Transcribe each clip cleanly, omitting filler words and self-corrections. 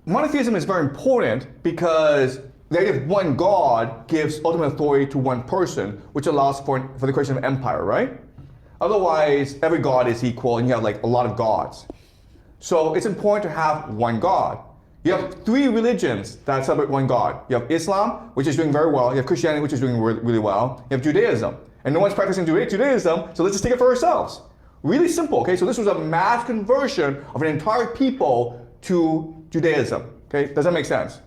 monotheism is very important because the idea of one God gives ultimate authority to one person, which allows for the creation of empire, right? Otherwise, every God is equal and you have like a lot of gods. So it's important to have one God. You have three religions that celebrate one God. You have Islam, which is doing very well. You have Christianity, which is doing really well. You have Judaism. And no one's practicing Judaism, so let's just take it for ourselves. Really simple, okay? So this was a mass conversion of an entire people to Judaism, okay? Does that make sense?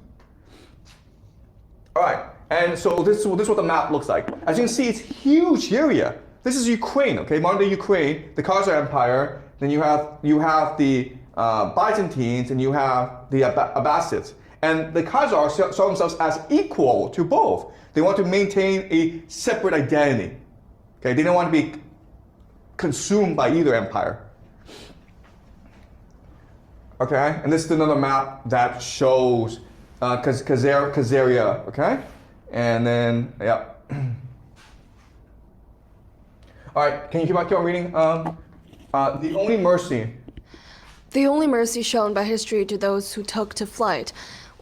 All right, and so this is what the map looks like. As you can see, it's a huge area. This is Ukraine, okay? Modern day Ukraine, the Khazar Empire. Then you have the Byzantines, and you have the Abbasids. And the Khazars saw themselves as equal to both. They want to maintain a separate identity. Okay, they didn't want to be consumed by either empire. Okay, and this is another map that shows Khazaria, okay? And then, yeah. All right, can you keep on reading? The only mercy. The only mercy shown by history to those who took to flight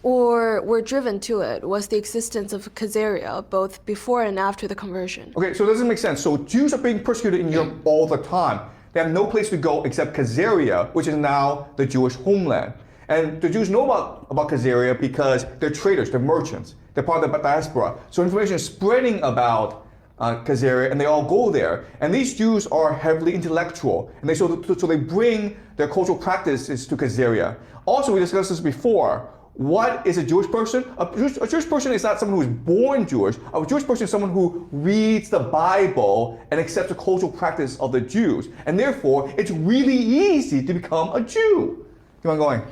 or were driven to it was the existence of Khazaria, both before and after the conversion. Okay, so it doesn't make sense. So Jews are being persecuted in Europe all the time. They have no place to go except Khazaria, which is now the Jewish homeland. And the Jews know about Khazaria because they're traders, they're merchants, they're part of the diaspora. So information is spreading about Khazaria, and they all go there. And these Jews are heavily intellectual, and so they bring their cultural practices to Khazaria. Also, we discussed this before. What is a Jewish person? A Jewish person is not someone who is born Jewish. A Jewish person is someone who reads the Bible and accepts the cultural practice of the Jews. And therefore, it's really easy to become a Jew. Keep on going.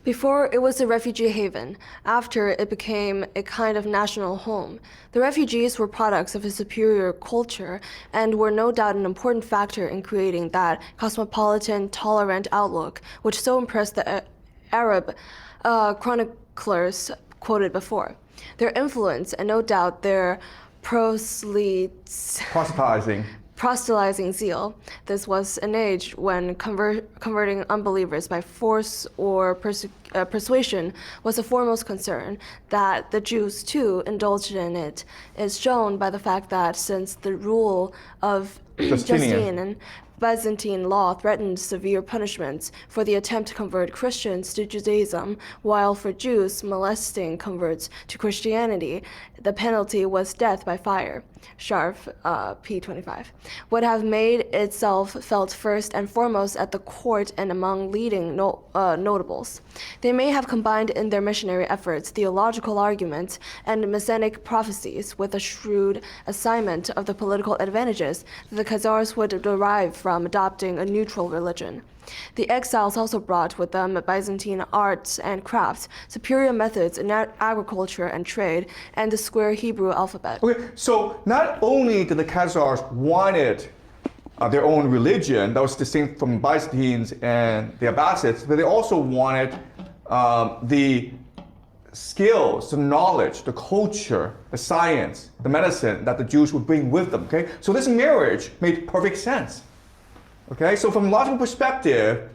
Before, it was a refugee haven. After, it became a kind of national home. The refugees were products of a superior culture and were no doubt an important factor in creating that cosmopolitan, tolerant outlook which so impressed the Arab chroniclers quoted before. Their influence and no doubt their proselytizing zeal. This was an age when converting unbelievers by force or persuasion was the foremost concern. That the Jews too indulged in it is shown by the fact that since the rule of Justinian, Byzantine law threatened severe punishments for the attempt to convert Christians to Judaism, while for Jews molesting converts to Christianity, the penalty was death by fire. Scharf, p. 25, would have made itself felt first and foremost at the court and among leading notables. They may have combined in their missionary efforts theological arguments and messianic prophecies with a shrewd assignment of the political advantages that the Khazars would derive from adopting a neutral religion. The exiles also brought with them Byzantine arts and crafts, superior methods in agriculture and trade, and the square Hebrew alphabet. Okay, so not only did the Khazars wanted their own religion that was distinct from the Byzantines and the Abbasids, but they also wanted the skills, the knowledge, the culture, the science, the medicine that the Jews would bring with them. Okay, so this marriage made perfect sense. Okay, so from a logical perspective,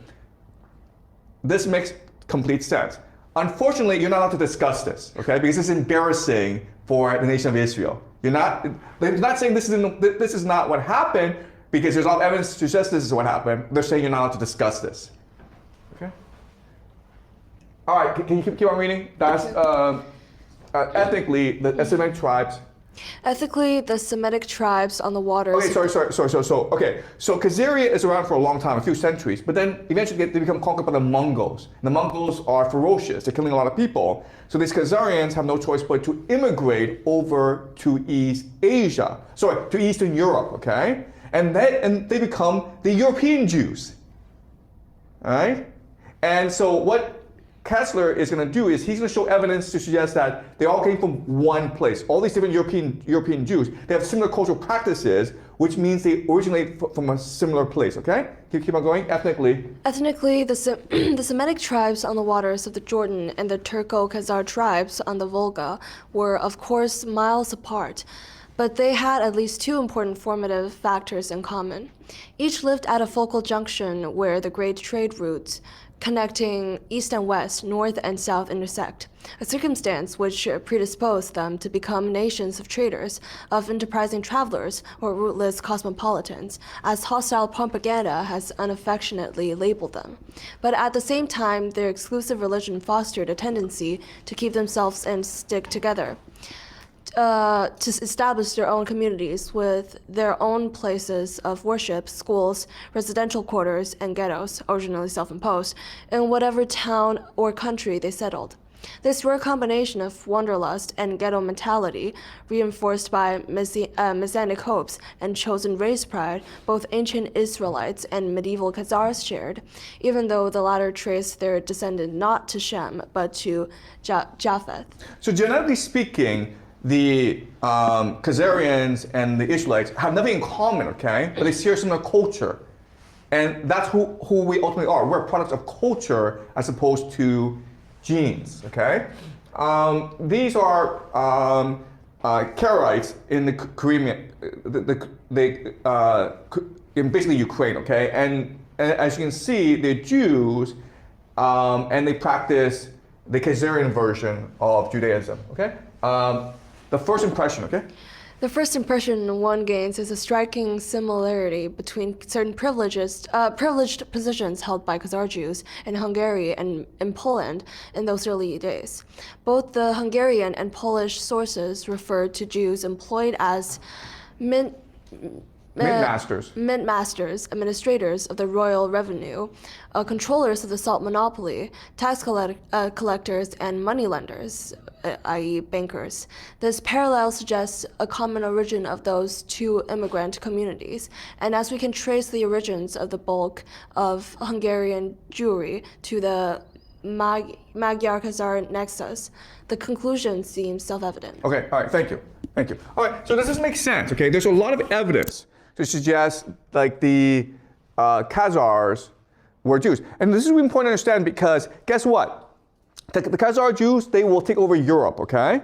this makes complete sense. Unfortunately, you're not allowed to discuss this, okay, because it's embarrassing for the nation of Israel. They're not saying this is not what happened because there's all evidence to suggest this is what happened. They're saying you're not allowed to discuss this. Okay. All right, can you keep on reading? That's ethnically the Semitic tribes. Ethically, the Semitic tribes on the waters. Okay, sorry. So Khazaria is around for a long time, a few centuries, but then eventually they become conquered by the Mongols. And the Mongols are ferocious. They're killing a lot of people. So these Khazarians have no choice but to immigrate over to to Eastern Europe, okay? And they become the European Jews. All right? And so what Kessler is going to do is he's going to show evidence to suggest that they all came from one place. All these different European Jews, they have similar cultural practices, which means they originate from a similar place, okay? Keep on going, ethnically. Ethnically, the Semitic tribes on the waters of the Jordan and the Turco-Khazar tribes on the Volga were, of course, miles apart. But they had at least two important formative factors in common. Each lived at a focal junction where the great trade routes connecting east and west, north and south intersect, a circumstance which predisposed them to become nations of traders, of enterprising travelers, or rootless cosmopolitans, as hostile propaganda has unaffectionately labeled them. But at the same time, their exclusive religion fostered a tendency to keep themselves and stick together, to establish their own communities with their own places of worship, schools, residential quarters, and ghettos, originally self-imposed, in whatever town or country they settled. This rare combination of wanderlust and ghetto mentality, reinforced by messianic hopes and chosen race pride, both ancient Israelites and medieval Khazars shared, even though the latter traced their descent not to Shem, but to Japheth. So genetically speaking, the Khazarians and the Israelites have nothing in common, okay? But they share similar culture. And that's who we ultimately are. We're products of culture as opposed to genes, okay? These are Karaites in the Crimean, in basically Ukraine, okay? And as you can see, they're Jews, and they practice the Khazarian version of Judaism, okay? The first impression, okay? The first impression one gains is a striking similarity between certain privileged positions held by Khazar Jews in Hungary and in Poland in those early days. Both the Hungarian and Polish sources refer to Jews employed as mint-masters, administrators of the royal revenue, controllers of the salt monopoly, tax collectors, and moneylenders, i.e. bankers. This parallel suggests a common origin of those two immigrant communities, and as we can trace the origins of the bulk of Hungarian Jewry to the Magyar-Khazar nexus, the conclusion seems self-evident. Okay, all right, thank you. All right, so does this make sense? Okay, there's a lot of evidence to suggest like the Khazars were Jews. And this is really important to understand because guess what? The Khazar Jews, they will take over Europe, okay?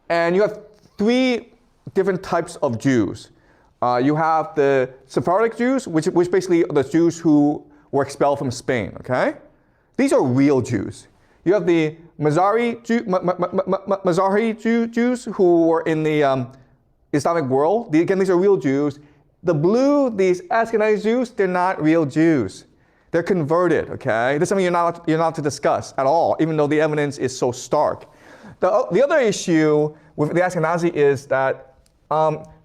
And you have three different types of Jews. You have the Sephardic Jews, which basically are the Jews who were expelled from Spain, okay? These are real Jews. You have the Mizrahi Jews who were in the Islamic world. Again, these are real Jews. The blue, these Ashkenazi Jews, they're not real Jews. They're converted, okay? This is something you're not allowed to discuss at all, even though the evidence is so stark. The other issue with the Ashkenazi is that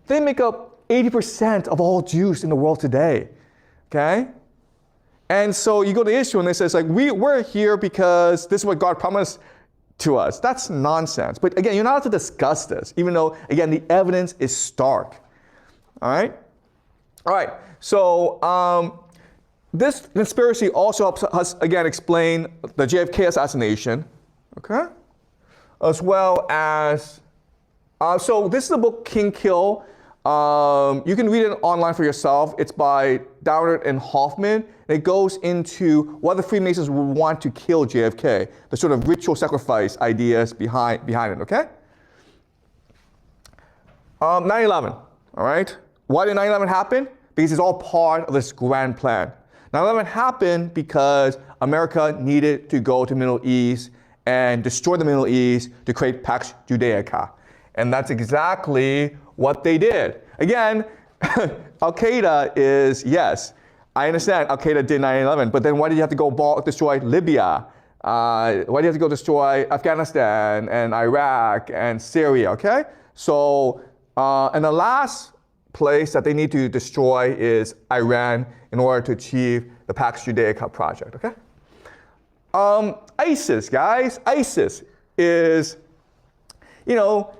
they make up 80% of all Jews in the world today, okay? And so you go to the issue and they say, like, we're here because this is what God promised to us. That's nonsense. But again, you're not allowed to discuss this, even though, again, the evidence is stark, all right? All right, so this conspiracy also helps us, again, explain the JFK assassination, okay? As well as, so this is the book King Kill. You can read it online for yourself. It's by Dowdard and Hoffman. It goes into why the Freemasons would want to kill JFK, the sort of ritual sacrifice ideas behind it, okay? 9/11, all right? Why did 9/11 happen? Because it's all part of this grand plan. 9/11 happened because America needed to go to the Middle East and destroy the Middle East to create Pax Judaica. And that's exactly what they did. Again, Al-Qaeda is, yes, I understand Al-Qaeda did 9/11, but then why did you have to go destroy Libya? Why do you have to go destroy Afghanistan and Iraq and Syria, okay? So, and the last place that they need to destroy is Iran in order to achieve the Pax Judaica project, okay? ISIS, guys, ISIS is,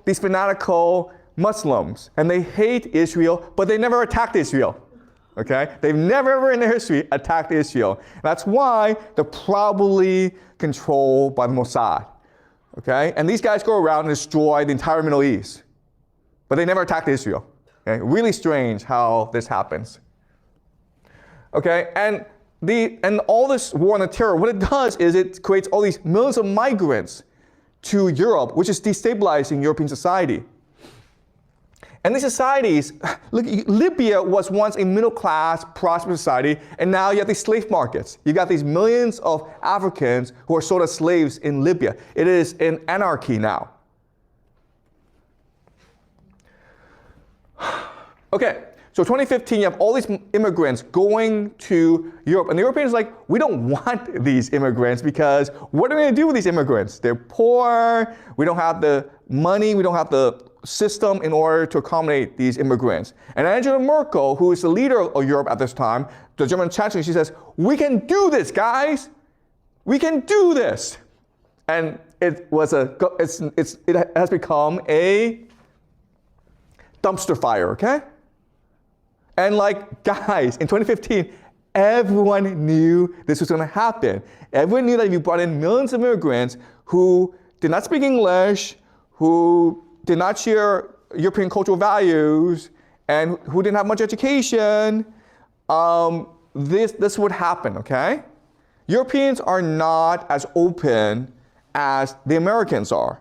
these fanatical Muslims, and they hate Israel, but they never attacked Israel, okay? They've never ever in their history attacked Israel. That's why they're probably controlled by the Mossad, okay? And these guys go around and destroy the entire Middle East, but they never attacked Israel. Okay? Really strange how this happens. Okay, and all this war on the terror, what it does is it creates all these millions of migrants to Europe, which is destabilizing European society. And these societies, look, Libya was once a middle-class, prosperous society, and now you have these slave markets. You got these millions of Africans who are sold as slaves in Libya. It is an anarchy now. Okay, so 2015, you have all these immigrants going to Europe, and the Europeans are like, we don't want these immigrants because what are we going to do with these immigrants? They're poor, we don't have the money, we don't have the system in order to accommodate these immigrants. And Angela Merkel, who is the leader of Europe at this time, the German chancellor, she says, we can do this, guys. We can do this. And it has become a dumpster fire, okay? And like, guys, in 2015, everyone knew this was going to happen. Everyone knew that if you brought in millions of immigrants who did not speak English, who did not share European cultural values, and who didn't have much education, this would happen, okay? Europeans are not as open as the Americans are.